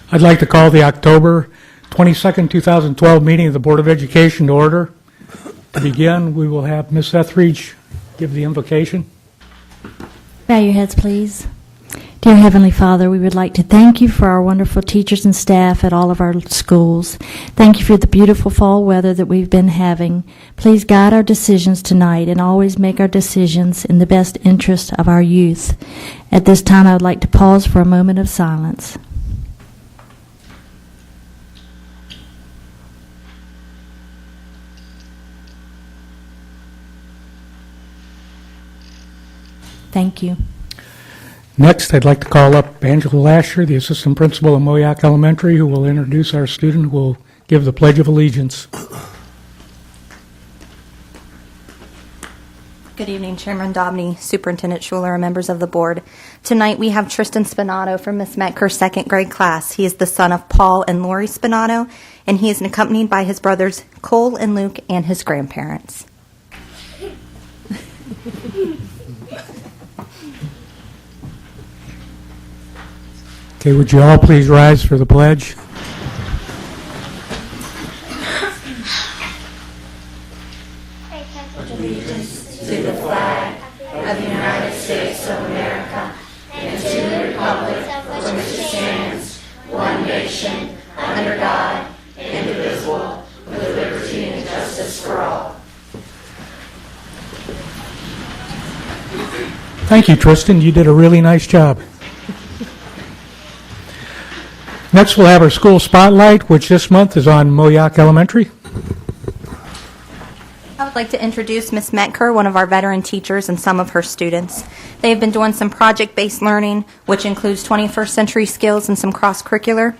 I'd like to call the October 22nd, 2012 meeting of the Board of Education to order. To begin, we will have Ms. Etheridge give the invocation. Bow your heads, please. Dear Heavenly Father, we would like to thank you for our wonderful teachers and staff at all of our schools. Thank you for the beautiful fall weather that we've been having. Please guide our decisions tonight and always make our decisions in the best interest of our youth. At this time, I would like to pause for a moment of silence. Thank you. Next, I'd like to call up Angela Lasher, the Assistant Principal of Moyac Elementary, who will introduce our student who will give the Pledge of Allegiance. Good evening, Chairman Dobney, Superintendent Schuler, and members of the board. Tonight we have Tristan Spinato from Ms. Metker's second grade class. He is the son of Paul and Lori Spinato, and he is accompanied by his brothers Cole and Luke and his grandparents. Okay, would you all please rise for the pledge? Allegiance to the flag of the United States of America and to the republic for which it stands, one nation, under God, indivisible, with liberty and justice for all. Thank you, Tristan. You did a really nice job. Next, we'll have our school spotlight, which this month is on Moyac Elementary. I would like to introduce Ms. Metker, one of our veteran teachers, and some of her students. They have been doing some project-based learning, which includes 21st century skills and some cross-curricular.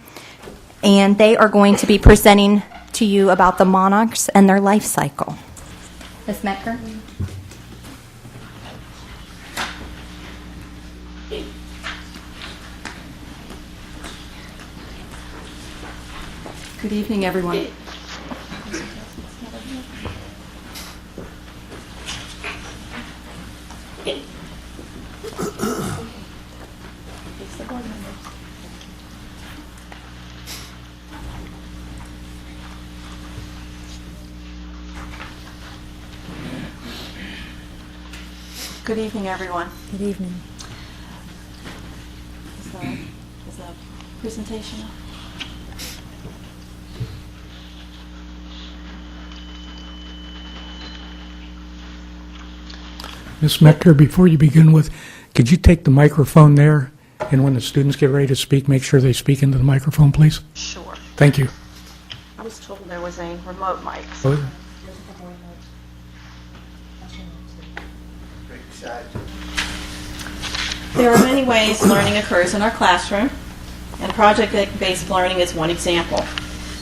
And they are going to be presenting to you about the monarchs and their life cycle. Ms. Metker? Good evening, everyone. Good evening, everyone. Good evening. Is the presentation up? Ms. Metker, before you begin with, could you take the microphone there, and when the students get ready to speak, make sure they speak into the microphone, please? Sure. Thank you. I was told there was a remote mic. Oh, There are many ways learning occurs in our classroom, and project-based learning is one example.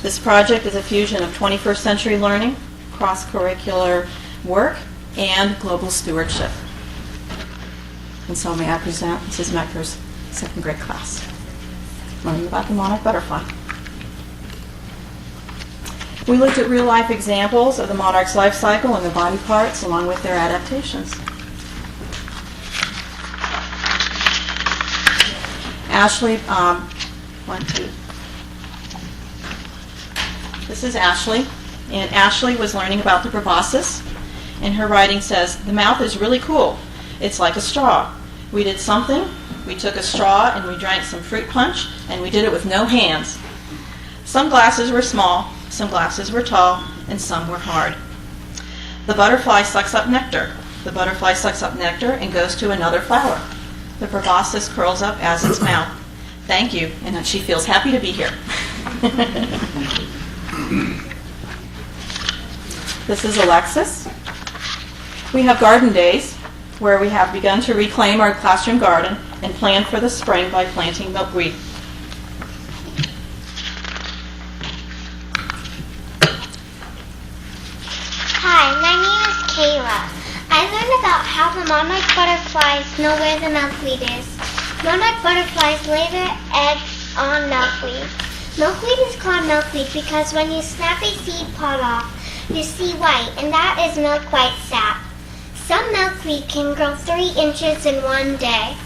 This project is a fusion of 21st century learning, cross-curricular work, and global stewardship. And so may I present Mrs. Metker's second grade class, learning about the monarch butterfly. We looked at real-life examples of the monarch's life cycle and their body parts, along with their adaptations. Ashley, This is Ashley, and Ashley was learning about the proboscis, and her writing says, "The mouth is really cool. It's like a straw. We did something. We took a straw and we drank some fruit punch, and we did it with no hands. Some glasses were small, some glasses were tall, and some were hard. The butterfly sucks up nectar. The butterfly sucks up nectar and goes to another flower. The proboscis curls up as its mouth. Thank you," and she feels happy to be here. This is Alexis. We have garden days where we have begun to reclaim our classroom garden and plan for the spring by planting milkweed. Hi, my name is Kayla. I learned about how the monarch butterflies know where the milkweed is. Monarch butterflies lay their eggs on milkweed. Milkweed is called milkweed because when you snap a seed pod off, you see white, and that is milk white sap. Some milkweed can grow 3 inches in one day.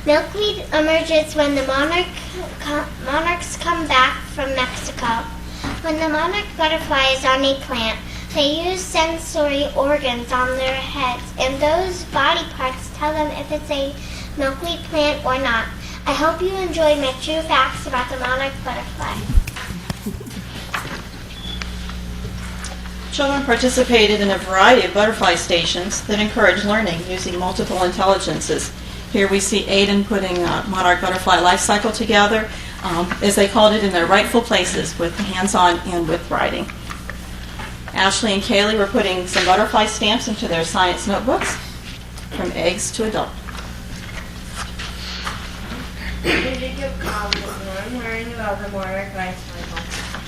Milkweed emerges when the monarchs come back from Mexico. When the monarch butterfly is on a plant, they use sensory organs on their heads, and those body parts tell them if it's a milkweed plant or not. I hope you enjoyed my true facts about the monarch butterfly. Children participated in a variety of butterfly stations that encourage learning using multiple intelligences. Here we see Aiden putting monarch butterfly life cycle together, as they called it, in their rightful places, with hands-on and with writing. Ashley and Kaylee were putting some butterfly stamps into their science notebooks, from eggs to adult. Jacob was learning about the monarch life cycle.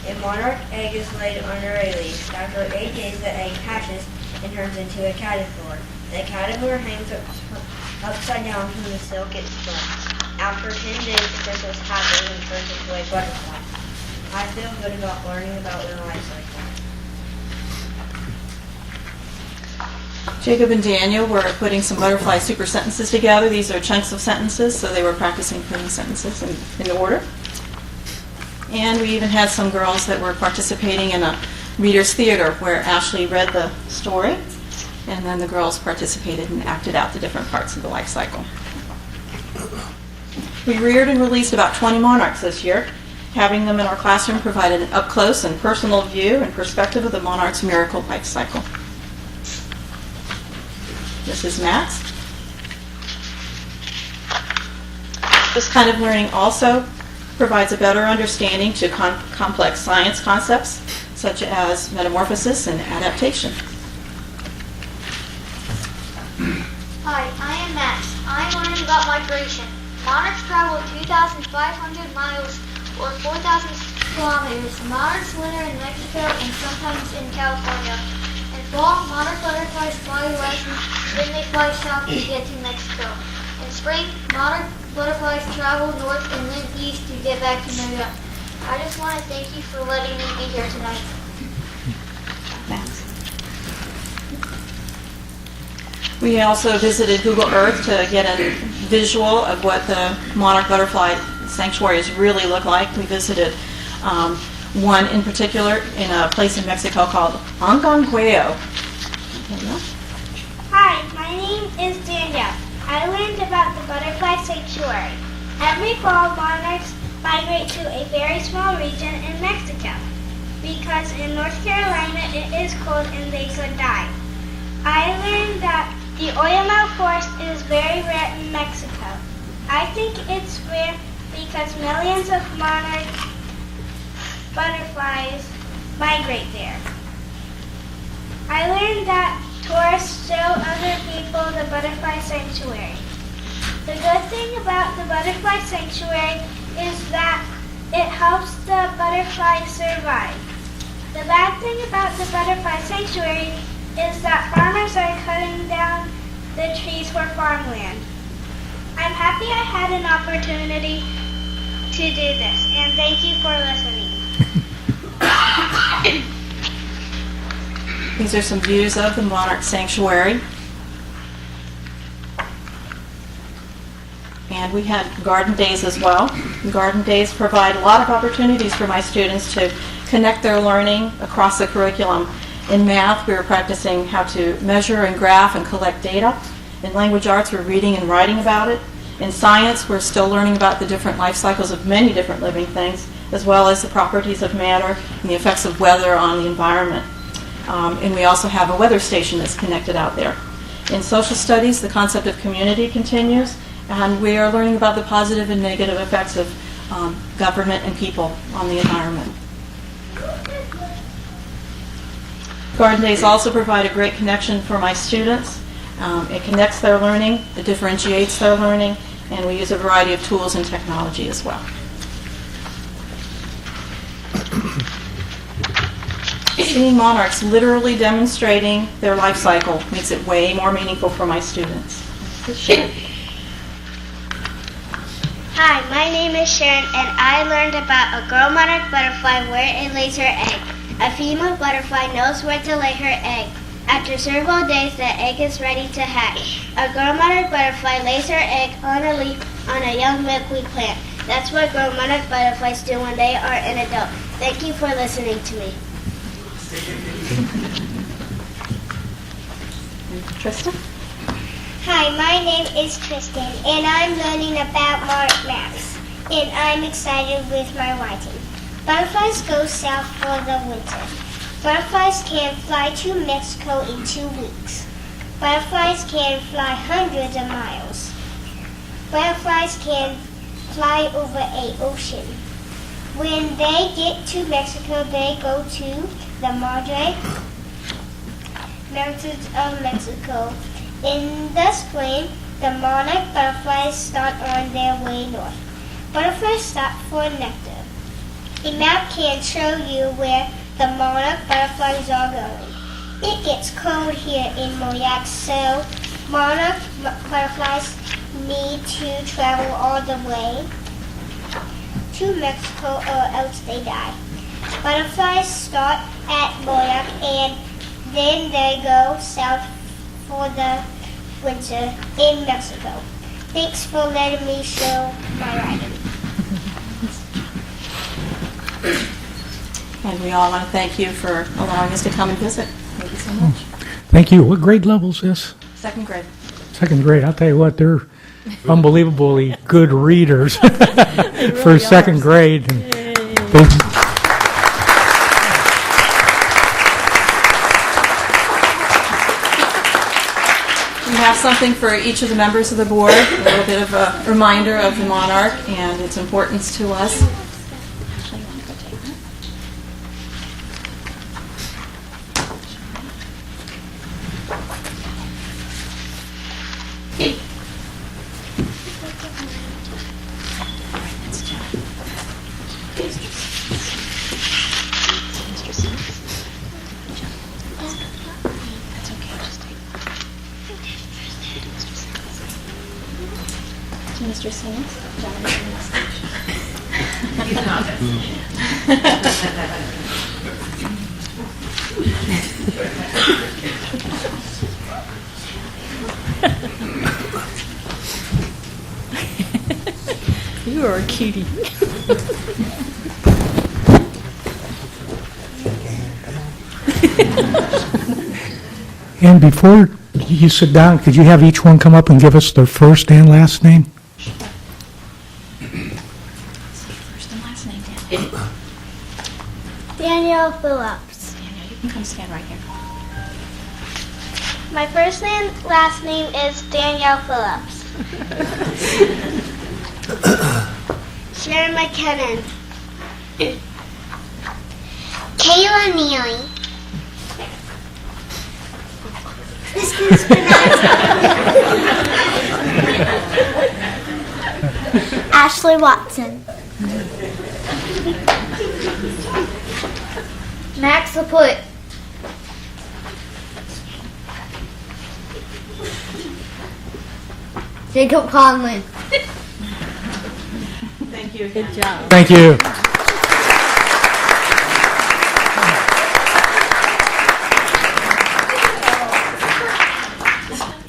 A monarch egg is laid under a leaf. After 8 days, the egg hatches and turns into a caterpillar. The caterpillar hangs upside down from the silk it spun. After 10 days, the chrysalis hatches and turns into a butterfly. I feel good about learning about their life cycle. Jacob and Daniel were putting some butterfly super sentences together. These are chunks of sentences, so they were practicing putting sentences in order. And we even had some girls that were participating in a reader's theater where Ashley read the story, and then the girls participated and acted out the different parts of the life cycle. We reared and released about 20 monarchs this year. Having them in our classroom provided an up-close and personal view and perspective of the monarch's miracle life cycle. This is Max. This kind of learning also provides a better understanding to complex science concepts such as metamorphosis and adaptation. Hi, I am Max. I am learning about migration. Monarchs travel 2,500 miles or 4,000 kilometers. Monarchs winter in Mexico and sometimes in California. In fall, monarch butterflies fly west and then they fly south to get to Mexico. In spring, monarch butterflies travel north and then east to get back to New York. I just want to thank you for letting me be here tonight. Max. We also visited Google Earth to get a visual of what the monarch butterfly sanctuaries really look like. We visited one in particular in a place in Mexico called Angangueo. Hi, my name is Danielle. I learned about the butterfly sanctuary. Every fall, monarchs migrate to a very small region in Mexico because in North Carolina it is cold and they could die. I learned that the Oyamel forest is very rare in Mexico. I think it's rare because millions of monarch butterflies migrate there. I learned that tourists show other people the butterfly sanctuary. The good thing about the butterfly sanctuary is that it helps the butterflies survive. The bad thing about the butterfly sanctuary is that farmers are cutting down the trees for farmland. I'm happy I had an opportunity to do this, and thank you for listening. These are some views of the monarch sanctuary. And we had garden days as well. Garden days provide a lot of opportunities for my students to connect their learning across the curriculum. In math, we were practicing how to measure and graph and collect data. In language arts, we're reading and writing about it. In science, we're still learning about the different life cycles of many different living things, as well as the properties of matter and the effects of weather on the environment. And we also have a weather station that's connected out there. In social studies, the concept of community continues, and we are learning about the positive and negative effects of government and people on the environment. Garden days also provide a great connection for my students. It connects their learning, it differentiates their learning, and we use a variety of tools and technology as well. Seeing monarchs literally demonstrating their life cycle makes it way more meaningful for my students. Hi, my name is Sharon, and I learned about a girl monarch butterfly where it lays her egg. A female butterfly knows where to lay her egg. After several days, the egg is ready to hatch. A girl-monarch butterfly lays her egg on a leaf on a young milkweed plant. That's what girl-monarch butterflies do when they are an adult. Thank you for listening to me. Tristan? Hi, my name is Tristan, and I'm learning about maps, and I'm excited with my writing. Butterflies go south for the winter. Butterflies can fly to Mexico in 2 weeks. Butterflies can fly hundreds of miles. Butterflies can fly over an ocean. When they get to Mexico, they go to the Madre Mountains of Mexico. In the spring, the monarch butterflies start on their way north. Butterflies stop for nectar. A map can show you where the monarch butterflies are going. It gets cold here in Moyac, so monarch butterflies need to travel all the way to Mexico or else they die. Butterflies start at Moyac and then they go south for the winter in Mexico. Thanks for letting me show my writing. And we all want to thank you for allowing us to come and visit. Thank you so much. Thank you. What grade level is this? 2nd grade. 2nd grade. I'll tell you what, they're unbelievably good readers for 2nd grade. We have something for each of the members of the board, a little bit of a reminder of the monarch and its importance to us. Mr. Sims, You are a cutie. And before you sit down, could you have each one come up and give us their first and last name? first and last name, Dan. Danielle Phillips. Daniel, you can come stand right here. My first and last name is Danielle Phillips. Sharon McKinnon. Kayla Neely. Kristen Spinazzi. Ashley Watson. Max Lapointe. Jacob Conlon. Thank you. Good job. Thank you.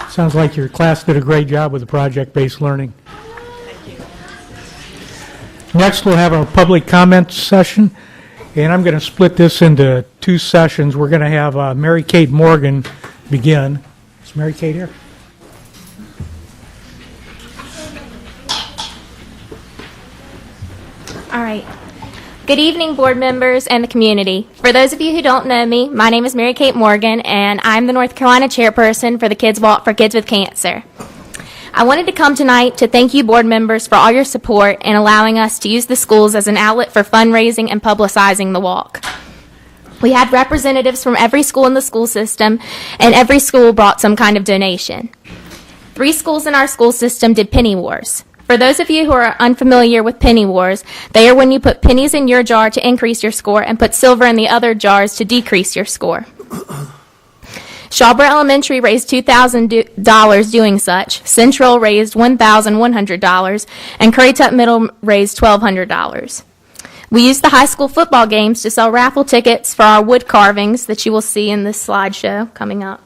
Sounds like your class did a great job with the project-based learning. Thank you. Next, we'll have our public comment session, and I'm going to split this into 2 sessions. We're going to have Mary Kate Morgan begin. Is Mary Kate here? All right. Good evening, board members and the community. For those of you who don't know me, my name is Mary Kate Morgan, and I'm the North Carolina chairperson for the Kids Walk for Kids with Cancer. I wanted to come tonight to thank you, board members, for all your support in allowing us to use the schools as an outlet for fundraising and publicizing the walk. We had representatives from every school in the school system, and every school brought some kind of donation. 3 schools in our school system did penny wars. For those of you who are unfamiliar with penny wars, they are when you put pennies in your jar to increase your score and put silver in the other jars to decrease your score. Shawborough Elementary raised $2,000 doing such, Central raised $1,100, and Currituck Middle raised $1,200. We use the high school football games to sell raffle tickets for our wood carvings that you will see in this slideshow coming up.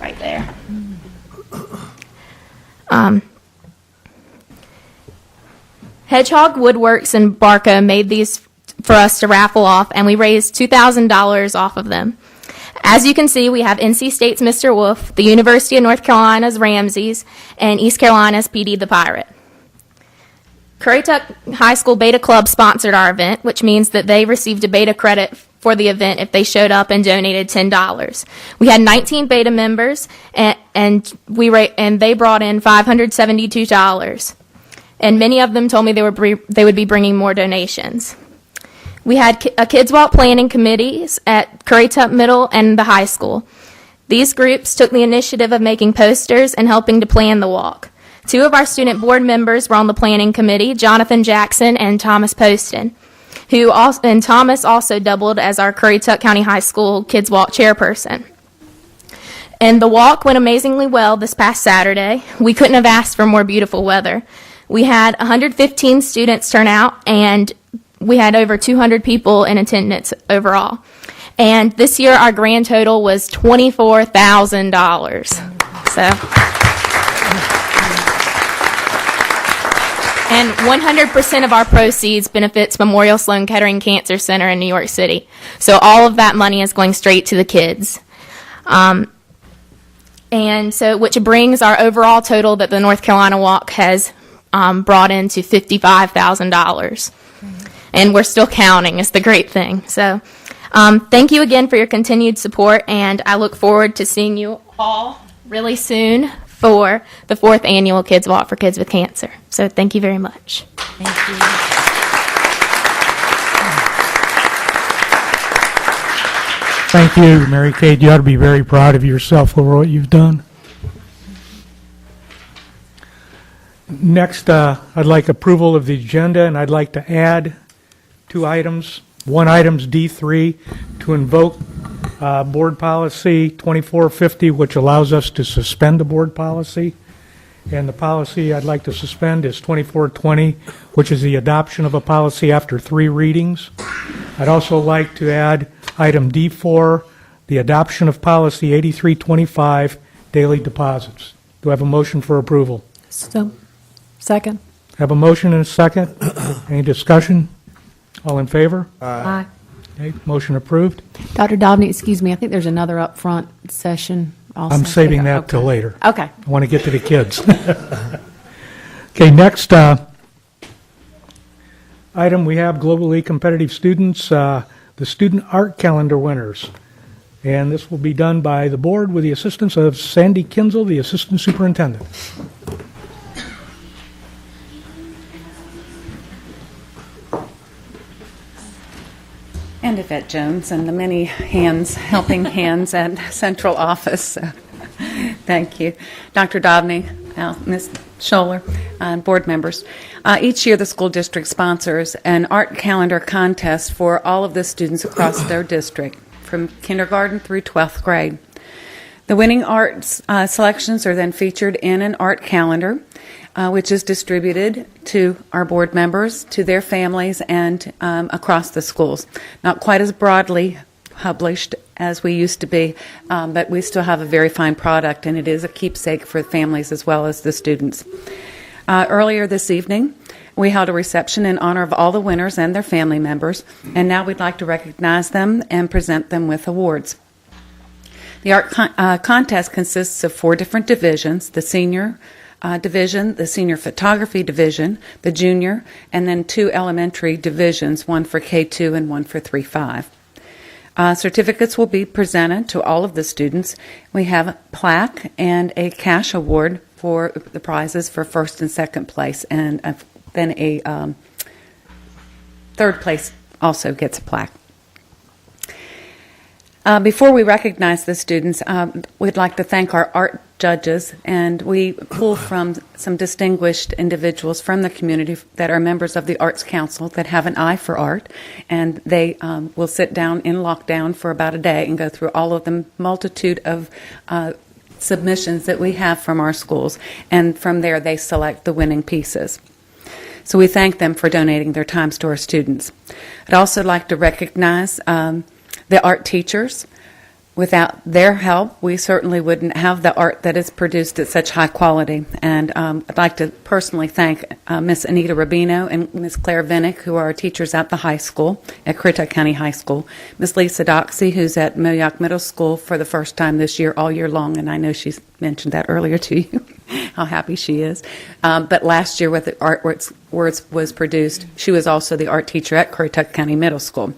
Right there. Hedgehog Woodworks and Barco made these for us to raffle off, and we raised $2,000 off of them. As you can see, we have NC State's Mr. Wolf, the University of North Carolina's Ramses, and East Carolina's PD the Pirate. Currituck High School Beta Club sponsored our event, which means that they received a beta credit for the event if they showed up and donated $10. We had 19 beta members, and they brought in $572. And many of them told me they would be bringing more donations. We had a Kids Walk planning committees at Currituck Middle and the high school. These groups took the initiative of making posters and helping to plan the walk. 2 of our student board members were on the planning committee, Jonathan Jackson and Thomas Poston, and Thomas also doubled as our Currituck County High School Kids Walk chairperson. And the walk went amazingly well this past Saturday. We couldn't have asked for more beautiful weather. We had 115 students turn out, and we had over 200 people in attendance overall. And this year, our grand total was $24,000. So, and 100% of our proceeds benefits Memorial Sloan Kettering Cancer Center in New York City. So all of that money is going straight to the kids. And so, which brings our overall total that the North Carolina Walk has brought in to $55,000. And we're still counting is the great thing. So thank you again for your continued support, and I look forward to seeing you all really soon for the 4th annual Kids Walk for Kids with Cancer. So thank you very much. Thank you. Thank you, Mary Kate. You ought to be very proud of yourself over what you've done. Next, I'd like approval of the agenda, and I'd like to add 2 items. One item's D3, to invoke Board Policy 2450, which allows us to suspend the board policy. And the policy I'd like to suspend is 2420, which is the adoption of a policy after 3 readings. I'd also like to add item D4, the adoption of policy 8325, daily deposits. Do I have a motion for approval? So, second. Have a motion and a second. Any discussion? All in favor? Aye. Okay, motion approved. Dr. Dobney, excuse me, I think there's another upfront session also. I'm saving that till later. Okay. I want to get to the kids. Okay, next item, we have globally competitive students, the student art calendar winners. And this will be done by the board with the assistance of Sandy Kinzel, the assistant superintendent. And Yvette Jones and the many helping hands at central office. Thank you. Dr. Dobney, Ms. Scholler, and board members. Each year the school district sponsors an art calendar contest for all of the students across their district, from kindergarten through 12th grade. The winning art selections are then featured in an art calendar, which is distributed to our board members, to their families, and across the schools. Not quite as broadly published as we used to be, but we still have a very fine product, and it is a keepsake for families as well as the students. Earlier this evening, we held a reception in honor of all the winners and their family members, and now we'd like to recognize them and present them with awards. The art contest consists of 4 different divisions: the senior division, the senior photography division, the junior, and then 2 elementary divisions, one for K2 and one for 3-5. Certificates will be presented to all of the students. We have a plaque and a cash award for the prizes for first and second place, and then a third place also gets a plaque. Before we recognize the students, we'd like to thank our art judges, and we pull from some distinguished individuals from the community that are members of the Arts Council that have an eye for art, and they will sit down in lockdown for about a day and go through all of the multitude of submissions that we have from our schools, and from there they select the winning pieces. So we thank them for donating their times to our students. I'd also like to recognize the art teachers. Without their help, we certainly wouldn't have the art that is produced at such high quality. And I'd like to personally thank Miss Anita Rubino and Miss Claire Vinnick, who are our teachers at the high school, at Currituck County High School. Miss Lisa Doxey, who's at Moyock Middle School for the first time this year, all year long, and I know she's mentioned that earlier to you, how happy she is. But last year, with the art words was produced, she was also the art teacher at Currituck County Middle School.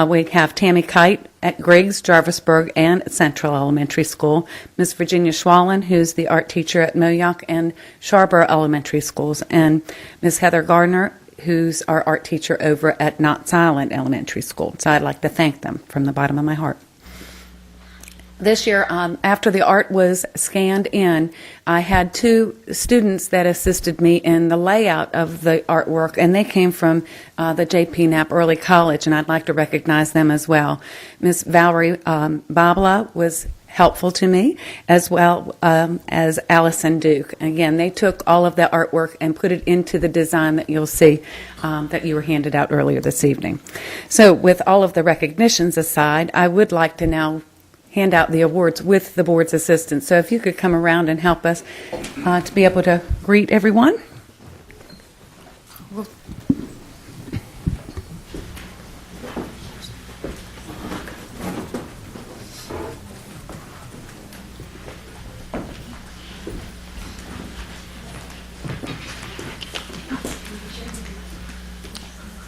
We have Tammy Kite at Griggs, Jarvisburg, and Central Elementary School. Miss Virginia Schwallen, who's the art teacher at Moyock and Sharborough Elementary Schools. And Miss Heather Gardner, who's our art teacher over at Knott's Island Elementary School. So I'd like to thank them from the bottom of my heart. This year, after the art was scanned in, I had 2 students that assisted me in the layout of the artwork, and they came from the J.P. Knapp Early College, and I'd like to recognize them as well. Miss Valerie Babla was helpful to me, as well as Allison Duke. Again, they took all of the artwork and put it into the design that you'll see that you were handed out earlier this evening. So with all of the recognitions aside, I would like to now hand out the awards with the board's assistance. So if you could come around and help us to be able to greet everyone.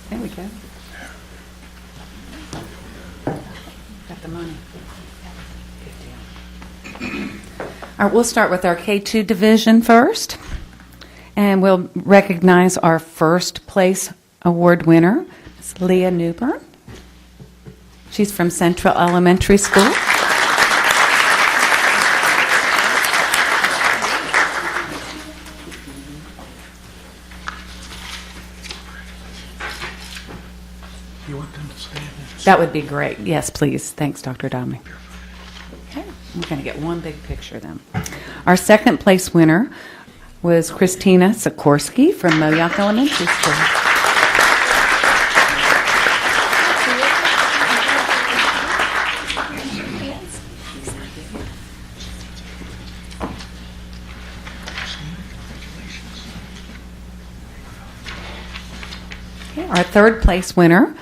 There we go. Got the money. All right, we'll start with our K2 division first, and we'll recognize our first place award winner, Ms. Leah Newburn. She's from Central Elementary School. You want them to stay in there? That would be great. Yes, please. Thanks, Dr. Domney. We're going to get one big picture then. Our second place winner was Christina Sikorsky from Moyock Elementary School. Okay, our third place winner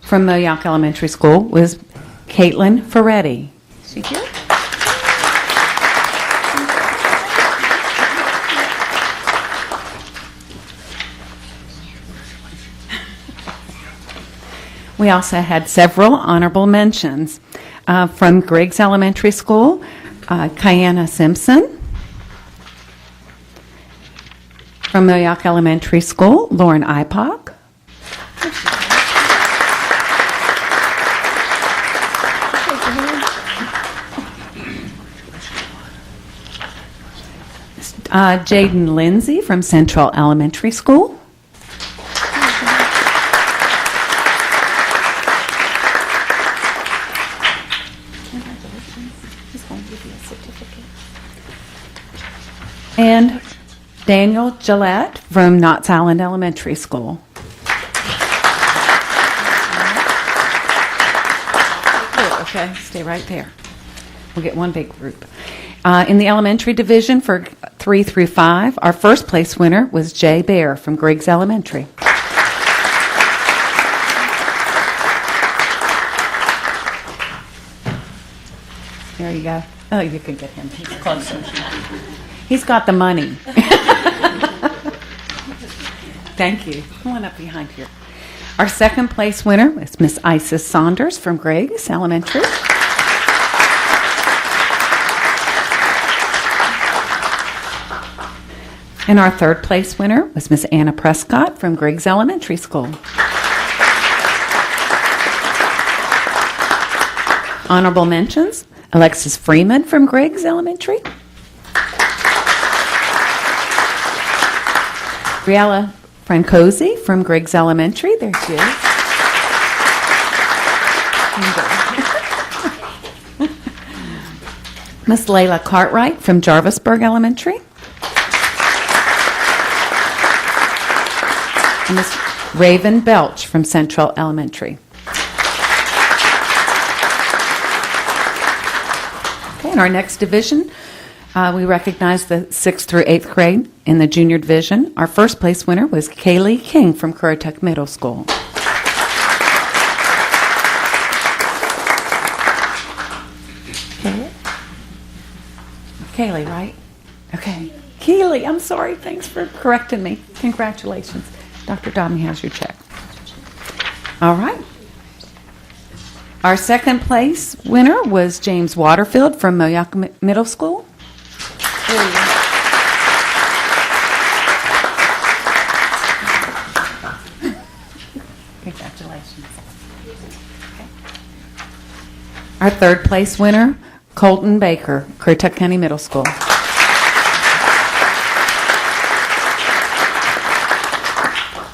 from Moyock Elementary School was Caitlin Ferretti. Is she here? We also had several honorable mentions from Griggs Elementary School, Kiana Simpson. From Moyock Elementary School, Lauren Ipock. Jaden Lindsay from Central Elementary School. And Daniel Gillette from Knott's Island Elementary School. Okay, stay right there. We'll get one big group. In the elementary division for 3 through 5, our first place winner was Jay Bear from Griggs Elementary. There you go. Oh, you can get him. He's closer. He's got the money. Thank you. Come on up behind here. Our second place winner was Miss Isis Saunders from Griggs Elementary. And our third place winner was Miss Anna Prescott from Griggs Elementary School. Honorable mentions, Alexis Freeman from Griggs Elementary. Briella Francosi from Griggs Elementary. There she is. Miss Layla Cartwright from Jarvisburg Elementary. and Miss Raven Belch from Central Elementary. Okay, in our next division, we recognize the 6th through 8th grade in the junior division. Our first place winner was Kaylee King from Currituck Middle School. Kaylee, right? Okay. Keely, I'm sorry. Thanks for correcting me. Congratulations. Dr. Dobney has your check. All right. Our second place winner was James Waterfield from Moyock Middle School. Congratulations. Okay. Our third place winner, Colton Baker, Currituck County Middle School.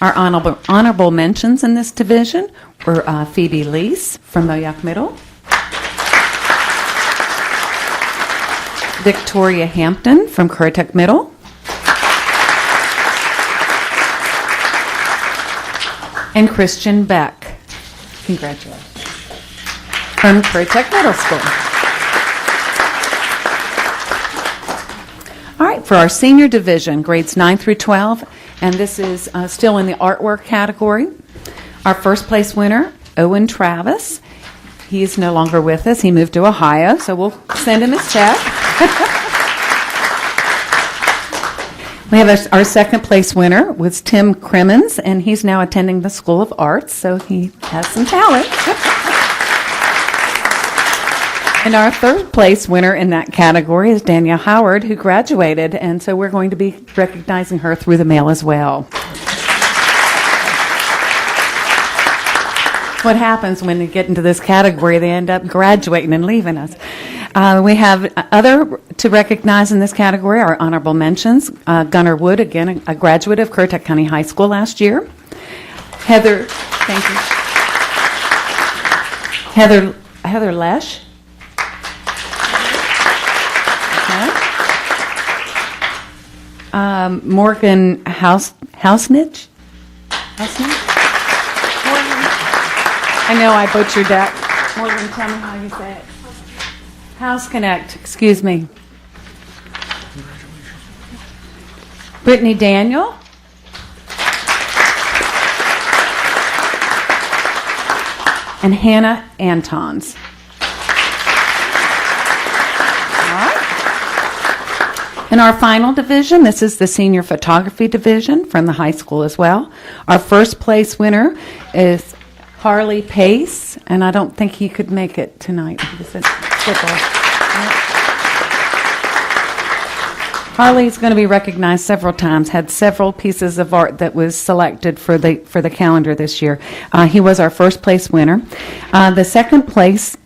Our honorable mentions in this division were Phoebe Lease from Moyock Middle, Victoria Hampton from Currituck Middle, and Christian Beck. Congratulations. From Currituck Middle School. All right, for our senior division, grades 9 through 12, and this is still in the artwork category. Our first place winner, Owen Travis. He is no longer with us. He moved to Ohio, so we'll send him his check. We have our second place winner was Tim Crimmins, and he's now attending the School of Arts, so he has some talent. And our third place winner in that category is Danielle Howard, who graduated, and so we're going to be recognizing her through the mail as well. What happens when they get into this category, they end up graduating and leaving us. We have other to recognize in this category, our honorable mentions. Gunnar Wood, again, a graduate of Currituck County High School last year. Heather, thank you. Heather Lesh. Morgan Hausnich? I know I butchered that. Morgan, tell me how you say it. House Connect, excuse me. Brittany Daniel. And Hannah Antons. In our final division, this is the senior photography division from the high school as well. Our first place winner is Harley Pace, and I don't think he could make it tonight. Harley's going to be recognized several times, had several pieces of art that was selected for the calendar this year. He was our first place winner. The second place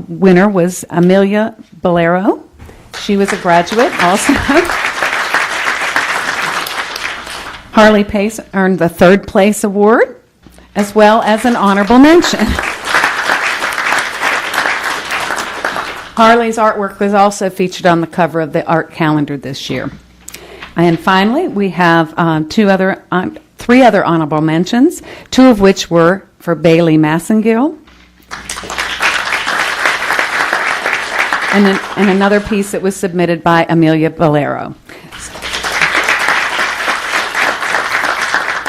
winner was Amelia Bolero. She was a graduate also. Harley Pace earned the third place award, as well as an honorable mention. Harley's artwork was also featured on the cover of the art calendar this year. And finally, we have three other honorable mentions, two of which were for Bailey Massengill, and another piece that was submitted by Amelia Bolero.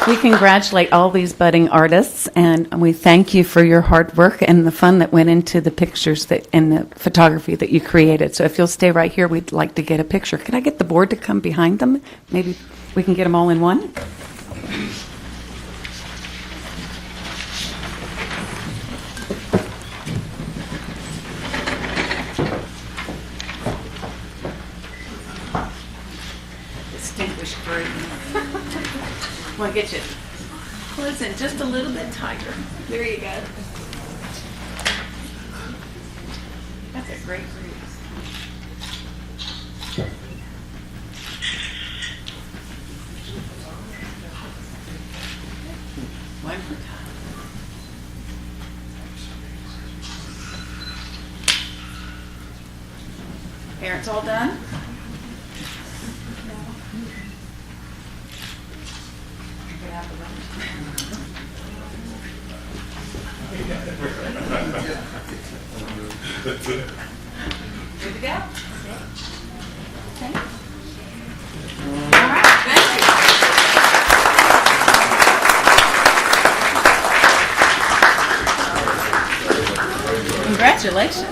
We congratulate all these budding artists, and we thank you for your hard work and the fun that went into the pictures and the photography that you created. So if you'll stay right here, we'd like to get a picture. Could I get the board to come behind them? Maybe we can get them all in one. Distinguished group. I want to get you close in just a little bit tighter. There you go. That's a great group. One more time. Parents all done? Congratulations.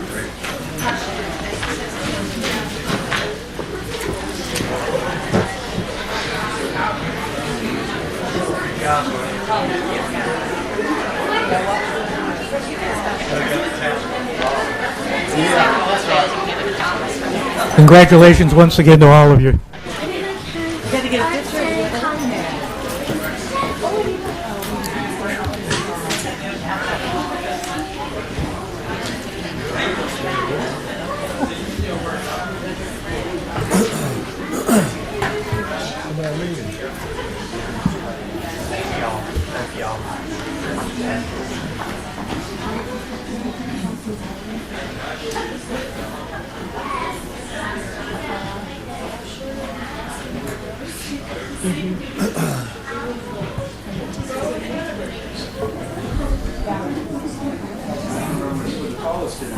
Congratulations once again to all of you.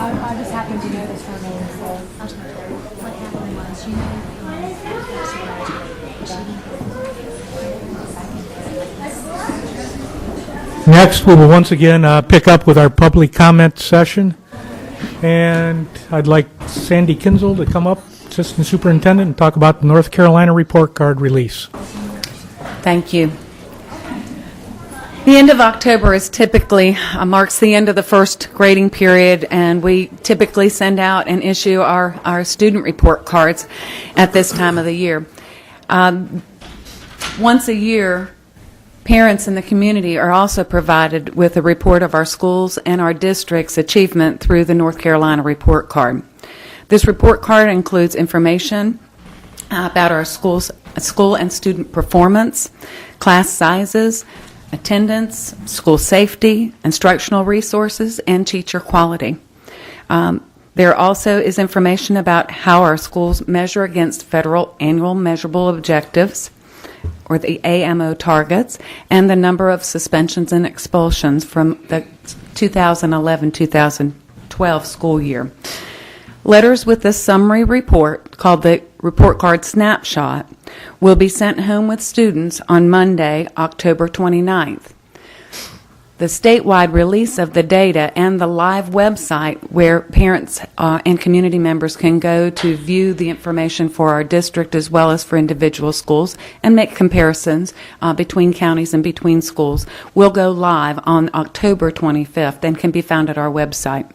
I just happened to notice her name, so what happened was, Next, we will once again pick up with our public comment session. And I'd like Sandy Kinzel to come up, Assistant Superintendent, and talk about the North Carolina report card release. Thank you. The end of October is typically marks the end of the first grading period, and we typically send out and issue our student report cards at this time of the year. Once a year, parents in the community are also provided with a report of our schools and our district's achievement through the North Carolina report card. This report card includes information about our school and student performance, class sizes, attendance, school safety, instructional resources, and teacher quality. There also is information about how our schools measure against federal annual measurable objectives, or the AMO targets, and the number of suspensions and expulsions from the 2011-2012 school year. Letters with this summary report, called the Report Card Snapshot, will be sent home with students on Monday, October 29th. The statewide release of the data and the live website where parents and community members can go to view the information for our district as well as for individual schools and make comparisons between counties and between schools will go live on October 25th and can be found at our website.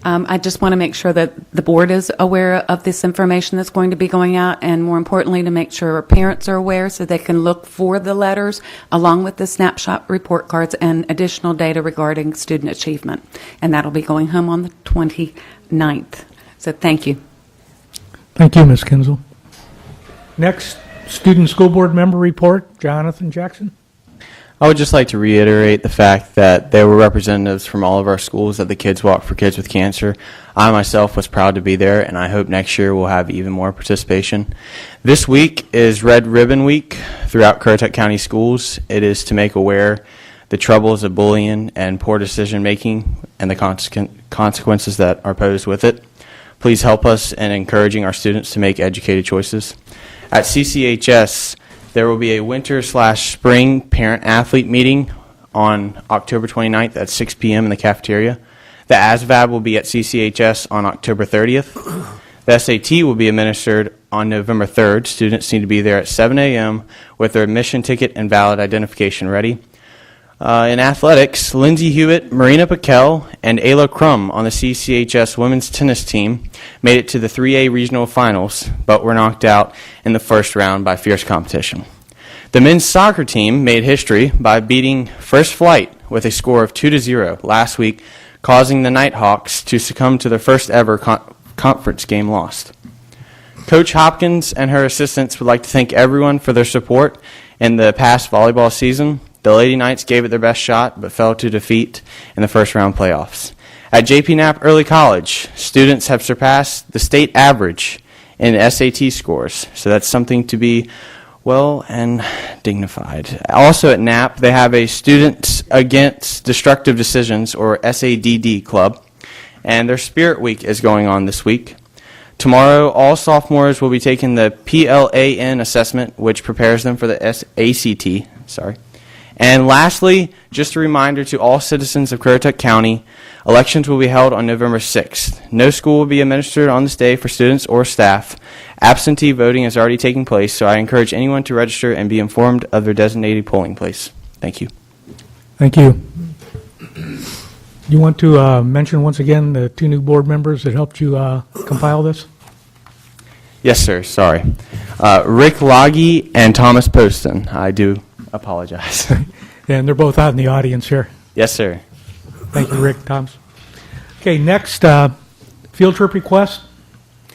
I just want to make sure that the board is aware of this information that's going to be going out, and more importantly, to make sure our parents are aware so they can look for the letters along with the snapshot report cards and additional data regarding student achievement. And that'll be going home on the 29th. So thank you. Thank you, Ms. Kinzel. Next, Student School Board Member Report, Jonathan Jackson. I would just like to reiterate the fact that there were representatives from all of our schools at the Kids Walk for Kids with Cancer. I myself was proud to be there, and I hope next year we'll have even more participation. This week is Red Ribbon Week throughout Currituck County Schools. It is to make aware the troubles of bullying and poor decision making and the consequences that are posed with it. Please help us in encouraging our students to make educated choices. At CCHS, there will be a winter/spring parent-athlete meeting on October 29th at 6 p.m. in the cafeteria. The ASVAB will be at CCHS on October 30th. The SAT will be administered on November 3rd. Students need to be there at 7 a.m. with their admission ticket and valid identification ready. In athletics, Lindsay Hewitt, Marina Paquel, and Ayla Crum on the CCHS women's tennis team made it to the 3A regional finals, but were knocked out in the first round by fierce competition. The men's soccer team made history by beating First Flight with a score of 2-0 last week, causing the Nighthawks to succumb to their first ever conference game lost. Coach Hopkins and her assistants would like to thank everyone for their support in the past volleyball season. The Lady Knights gave it their best shot, but fell to defeat in the first round playoffs. At JP Knapp Early College, students have surpassed the state average in SAT scores, so that's something to be well and dignified. Also at NAP, they have a Students Against Destructive Decisions, or SADD club, and their Spirit Week is going on this week. Tomorrow, all sophomores will be taking the PLAN assessment, which prepares them for the ACT. And lastly, just a reminder to all citizens of Currituck County, elections will be held on November 6th. No school will be administered on this day for students or staff. Absentee voting is already taking place, so I encourage anyone to register and be informed of their designated polling place. Thank you. Thank you. You want to mention once again the two new board members that helped you compile this? Yes, sir. Sorry. Rick Loggy and Thomas Poston. I do apologize. And they're both out in the audience here. Yes, sir. Thank you, Rick, Thomas. Okay, next, field trip request.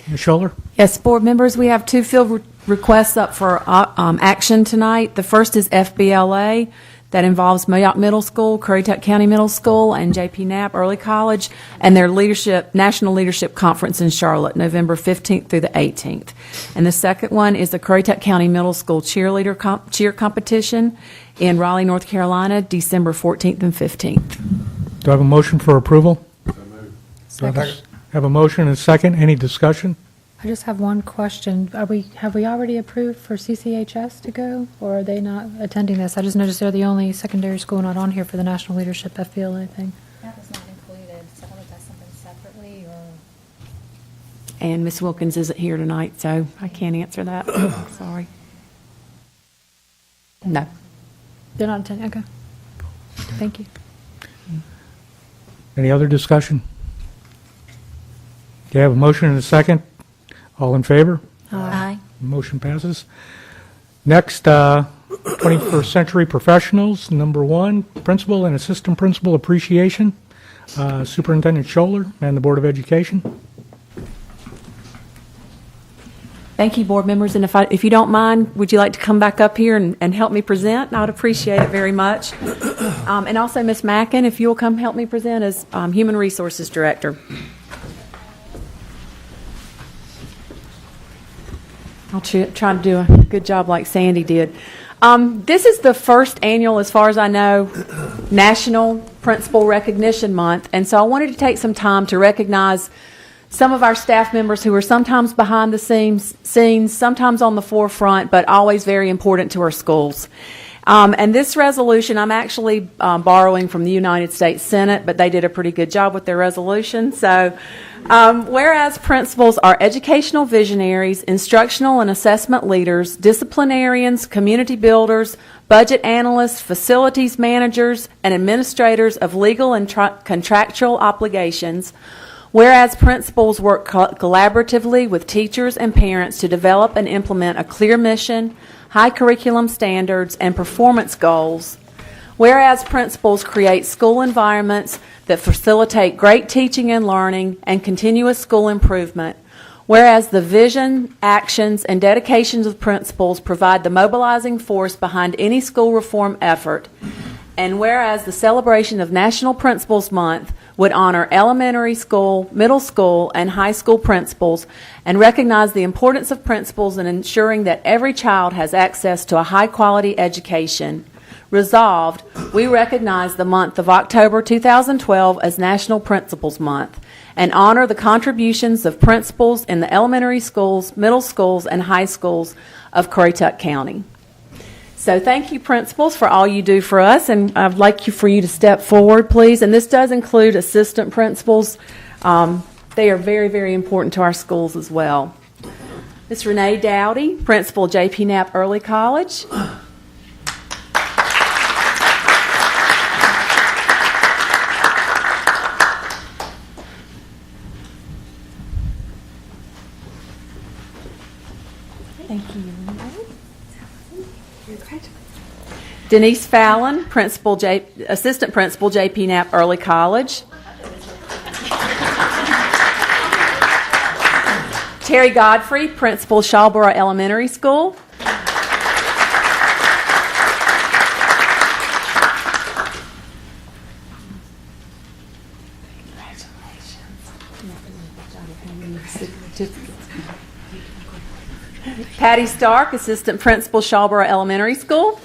Ms. Scholler? Yes, board members, we have two field requests up for action tonight. The first is FBLA. That involves Moyock Middle School, Currituck County Middle School, and J.P. Knapp Early College, and their National Leadership Conference in Charlotte, November 15th through the 18th. And the second one is the Currituck County Middle School cheer competition in Raleigh, North Carolina, December 14th and 15th. Do I have a motion for approval? Second. Have a motion and a second. Any discussion? I just have one question. Have we already approved for CCHS to go, or are they not attending this? I just noticed they're the only secondary school not on here for the National Leadership FBLA thing. That was not included. So was that something separately, or? And Ms. Wilkins isn't here tonight, so I can't answer that. Sorry. No. They're not attending. Okay. Thank you. Any other discussion? Do you have a motion and a second? All in favor? Aye. Motion passes. Next, 21st Century Professionals, number 1, Principal and Assistant Principal Appreciation, Superintendent Scholler and the Board of Education. Thank you, board members. And if you don't mind, would you like to come back up here and help me present? I would appreciate it very much. And also, Ms. Mackin, if you'll come help me present as Human Resources Director. I'll try to do a good job like Sandy did. This is the first annual, as far as I know, National Principal Recognition Month, and so I wanted to take some time to recognize some of our staff members who are sometimes behind the scenes, sometimes on the forefront, but always very important to our schools. And this resolution, I'm actually borrowing from the United States Senate, but they did a pretty good job with their resolution. So, whereas principals are educational visionaries, instructional and assessment leaders, disciplinarians, community builders, budget analysts, facilities managers, and administrators of legal and contractual obligations, whereas principals work collaboratively with teachers and parents to develop and implement a clear mission, high curriculum standards, and performance goals, whereas principals create school environments that facilitate great teaching and learning and continuous school improvement, whereas the vision, actions, and dedications of principals provide the mobilizing force behind any school reform effort, and whereas the celebration of National Principals Month would honor elementary school, middle school, and high school principals and recognize the importance of principals in ensuring that every child has access to a high-quality education. Resolved, we recognize the month of October 2012 as National Principals Month and honor the contributions of principals in the elementary schools, middle schools, and high schools of Currituck County. So thank you, principals, for all you do for us, and I'd like for you to step forward, please. And this does include assistant principals. They are very, very important to our schools as well. Ms. Renee Dowdy, Principal, J.P. Knapp Early College. Thank you. Denise Fallon, Assistant Principal, J.P. Knapp Early College. Terry Godfrey, Principal, Shawboro Elementary School. Patty Stark, Assistant Principal, Shawboro Elementary School.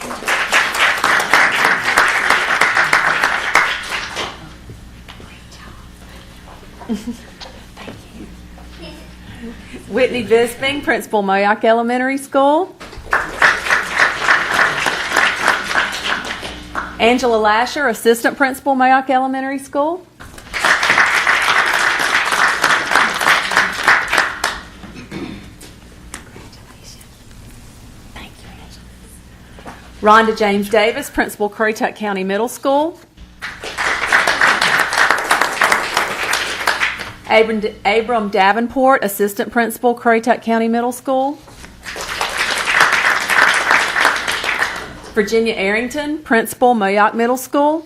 Whitney Bisping, Principal, Moyock Elementary School. Angela Lasher, Assistant Principal, Moyock Elementary School. Rhonda James Davis, Principal, Currituck County Middle School. Abram Davenport, Assistant Principal, Currituck County Middle School. Virginia Arrington, Principal, Moyock Middle School.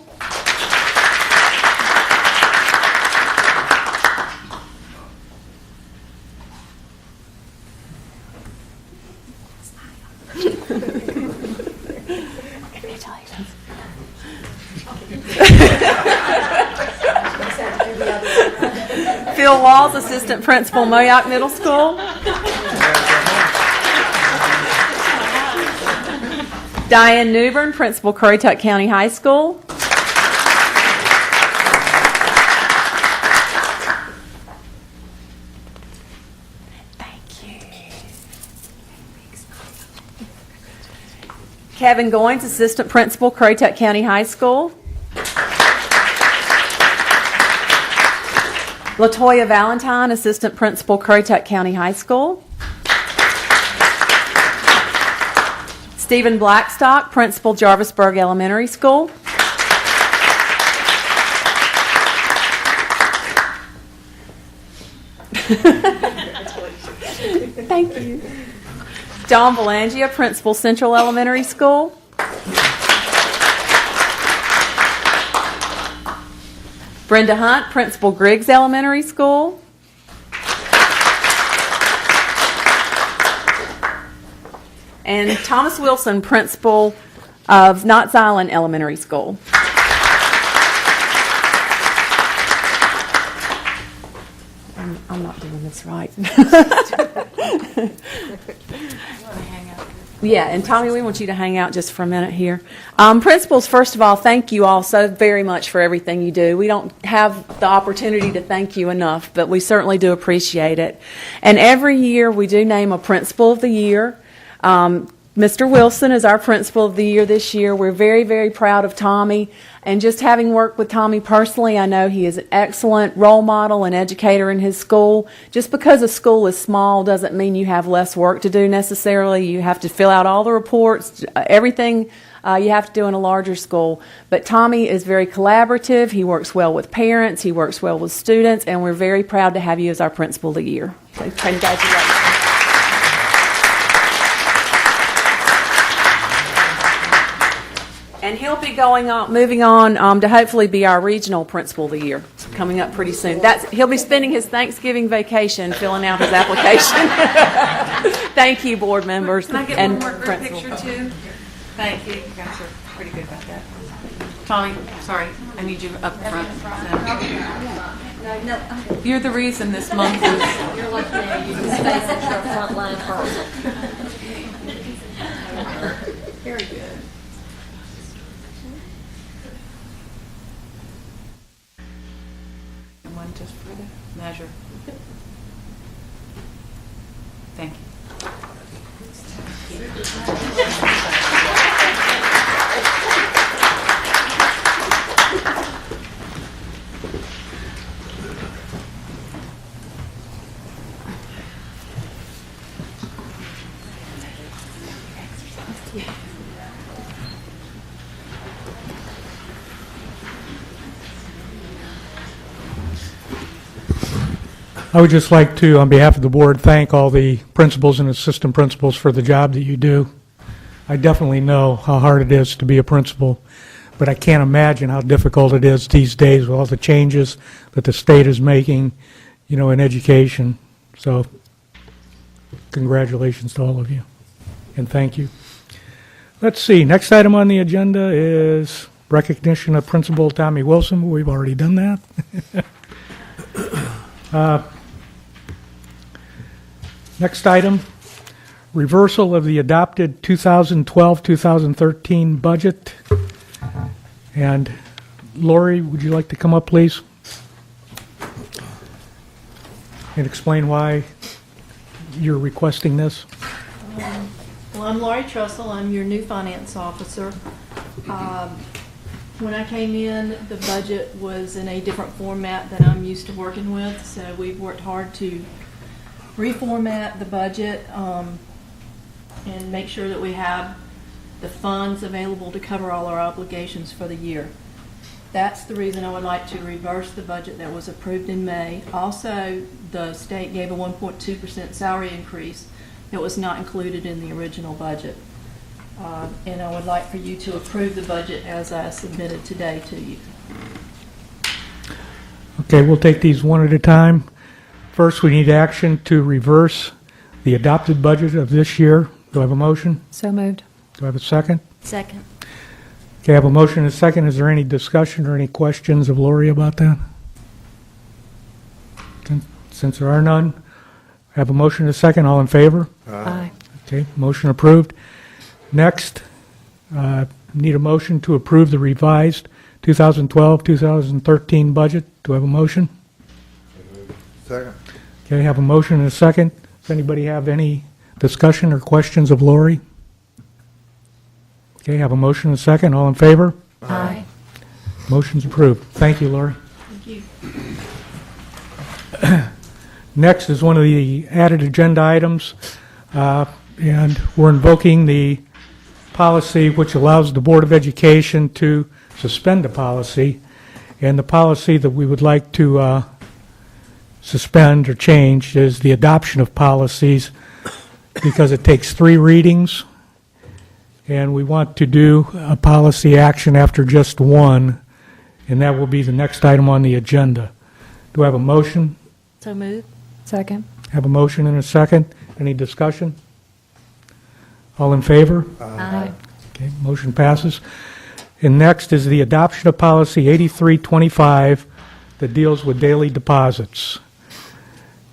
Phil Walls, Assistant Principal, Moyock Middle School. Diane Newbern, Principal, Currituck County High School. Thank you. Kevin Goins, Assistant Principal, Currituck County High School. Latoya Valentine, Assistant Principal, Currituck County High School. Stephen Blackstock, Principal, Jarvisburg Elementary School. Thank you. Don Belangia, Principal, Central Elementary School. Brenda Hunt, Principal, Griggs Elementary School. And Thomas Wilson, Principal of Knott's Island Elementary School. I'm not doing this right. Yeah, and Tommy, we want you to hang out just for a minute here. Principals, first of all, thank you all so very much for everything you do. We don't have the opportunity to thank you enough, but we certainly do appreciate it. And every year we do name a Principal of the Year. Mr. Wilson is our Principal of the Year this year. We're very, very proud of Tommy. And just having worked with Tommy personally, I know he is an excellent role model and educator in his school. Just because a school is small doesn't mean you have less work to do necessarily. You have to fill out all the reports, everything you have to do in a larger school. But Tommy is very collaborative. He works well with parents. He works well with students. And we're very proud to have you as our Principal of the Year. So congratulations. And he'll be moving on to hopefully be our regional Principal of the Year, coming up pretty soon. He'll be spending his Thanksgiving vacation filling out his application. Thank you, board members. Can I get one more group picture too? Thank you. You guys are pretty good about that. Tommy, sorry, I need you up front. No. You're the reason this month is. You're like me. You can stay at your frontline person. Very good. One just for the measure. Thank you. I would just like to, on behalf of the board, thank all the principals and assistant principals for the job that you do. I definitely know how hard it is to be a principal, but I can't imagine how difficult it is these days with all the changes that the state is making, in education. So congratulations to all of you, and thank you. Let's see, next item on the agenda is recognition of Principal Tommy Wilson. We've already done that. Next item, reversal of the adopted 2012-2013 budget. And Lori, would you like to come up, please? And explain why you're requesting this? Well, I'm Laurie Trussell. I'm your new finance officer. When I came in, the budget was in a different format than I'm used to working with, so we've worked hard to reformat the budget and make sure that we have the funds available to cover all our obligations for the year. That's the reason I would like to reverse the budget that was approved in May. Also, the state gave a 1.2% salary increase that was not included in the original budget. And I would like for you to approve the budget as I submitted today to you. Okay, we'll take these one at a time. First, we need action to reverse the adopted budget of this year. Do I have a motion? So moved. Do I have a second? Second. Okay, I have a motion and a second. Is there any discussion or any questions of Lori about that? Since there are none, I have a motion and a second. All in favor? Aye. Okay, motion approved. Next, need a motion to approve the revised 2012-2013 budget. Do I have a motion? Second. Okay, I have a motion and a second. Does anybody have any discussion or questions of Lori? Okay, I have a motion and a second. All in favor? Aye. Motion's approved. Thank you, Lori. Thank you. Next is one of the added agenda items, and we're invoking the policy which allows the Board of Education to suspend a policy. And the policy that we would like to suspend or change is the adoption of policies, because it takes 3 readings, and we want to do a policy action after just one, and that will be the next item on the agenda. Do I have a motion? So moved. Second. Have a motion and a second. Any discussion? All in favor? Aye. Okay, motion passes. And next is the adoption of policy 8325 that deals with daily deposits.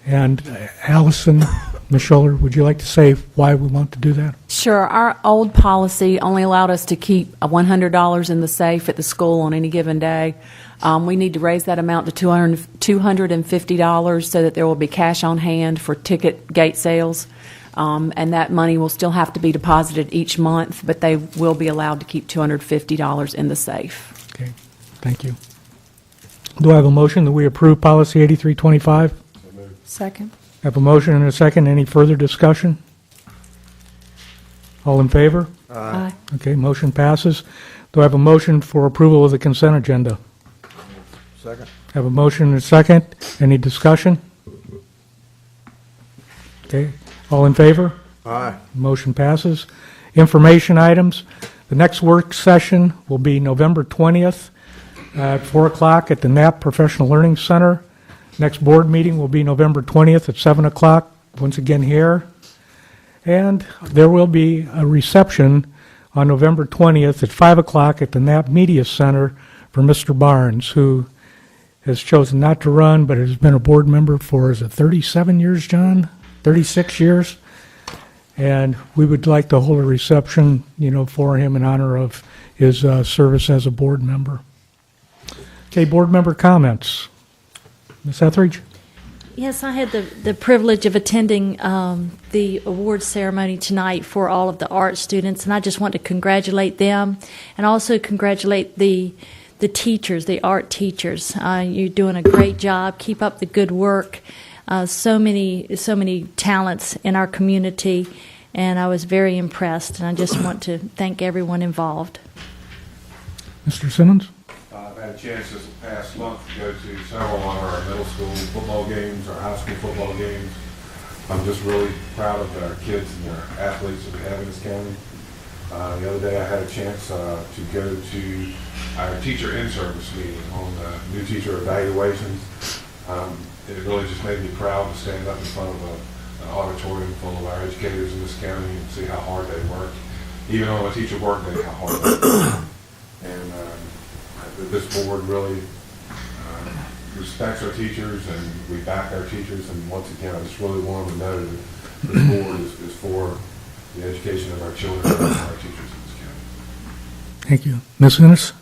And Allison, Ms. Scholler, would you like to say why we want to do that? Sure. Our old policy only allowed us to keep $100 in the safe at the school on any given day. We need to raise that amount to $250 so that there will be cash on hand for ticket gate sales. And that money will still have to be deposited each month, but they will be allowed to keep $250 in the safe. Okay, thank you. Do I have a motion that we approve policy 8325? Second. Have a motion and a second. Any further discussion? All in favor? Aye. Okay, motion passes. Do I have a motion for approval of the consent agenda? Second. Have a motion and a second. Any discussion? Okay, all in favor? Aye. Motion passes. Information items. The next work session will be November 20th at 4 o'clock at the Knapp Professional Learning Center. Next board meeting will be November 20th at 7 o'clock, once again here. And there will be a reception on November 20th at 5 o'clock at the Knapp Media Center for Mr. Barnes, who has chosen not to run, but has been a board member for, is it 37 years, John? 36 years? And we would like to hold a reception, for him in honor of his service as a board member. Okay, board member comments. Ms. Etheridge? Yes, I had the privilege of attending the awards ceremony tonight for all of the art students, and I just want to congratulate them and also congratulate the teachers, the art teachers. You're doing a great job. Keep up the good work. So many talents in our community, and I was very impressed, and I just want to thank everyone involved. Mr. Simmons? I've had a chance this past month to go to several of our middle school football games, our high school football games. I'm just really proud of our kids and our athletes that we have in this county. The other day I had a chance to go to our teacher in-service meeting on new teacher evaluations. It really just made me proud to stand up in front of an auditorium full of our educators in this county and see how hard they work. Even on a teacher work day, how hard they work. And this board really respects our teachers, and we back our teachers. And once again, I just really wanted to know that this board is for the education of our children and our teachers in this county. Thank you. Ms. Ennis?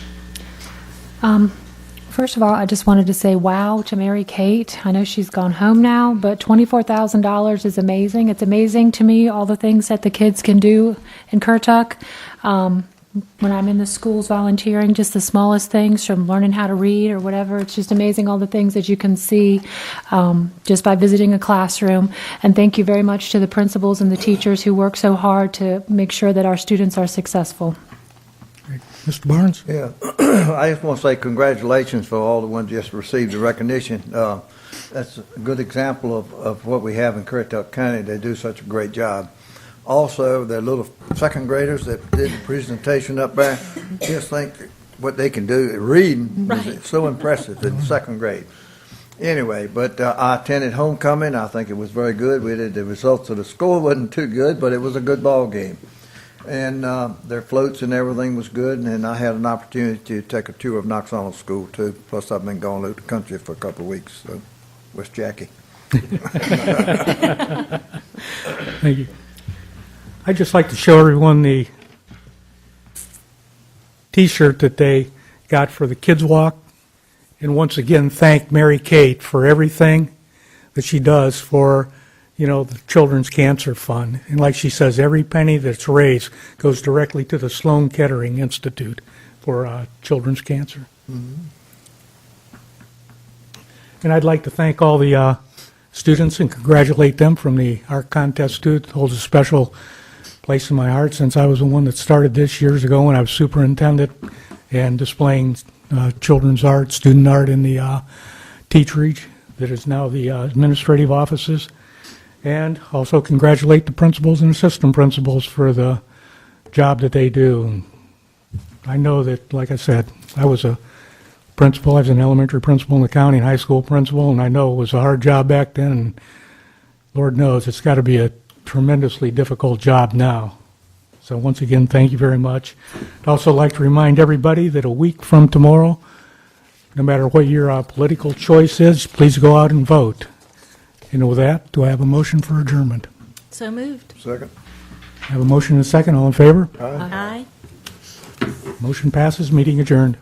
First of all, I just wanted to say wow to Mary Kate. I know she's gone home now, but $24,000 is amazing. It's amazing to me all the things that the kids can do in Currituck. When I'm in the schools volunteering, just the smallest things from learning how to read or whatever. It's just amazing all the things that you can see just by visiting a classroom. And thank you very much to the principals and the teachers who work so hard to make sure that our students are successful. Mr. Barnes? Yeah, I just want to say congratulations for all the ones just received the recognition. That's a good example of what we have in Currituck County. They do such a great job. Also, the little second graders that did the presentation up there, just think what they can do. Reading is so impressive in second grade. Anyway, but I attended homecoming. I think it was very good. We did the results of the score wasn't too good, but it was a good ball game. And their floats and everything was good, and I had an opportunity to take a tour of Knox Arnold School, too. Plus, I've been going out the country for a couple of weeks, so where's Jackie? Thank you. I'd just like to show everyone the T-shirt that they got for the Kids Walk, and once again thank Mary Kate for everything that she does for the Children's Cancer Fund. And like she says, every penny that's raised goes directly to the Sloan Kettering Institute for children's cancer. Mm-hmm. And I'd like to thank all the students and congratulate them from the art contest too. It holds a special place in my heart since I was the one that started this years ago when I was superintendent and displaying children's art, student art in the teacherage that is now the administrative offices. And also congratulate the principals and assistant principals for the job that they do. And I know that, like I said, I was a principal. I was an elementary principal in the county and high school principal, and I know it was a hard job back then. And Lord knows it's got to be a tremendously difficult job now. So once again, thank you very much. I'd also like to remind everybody that a week from tomorrow, no matter what your political choice is, please go out and vote. And with that, do I have a motion for adjournment? So moved. Second. I have a motion and a second. All in favor? Aye. Motion passes. Meeting adjourned.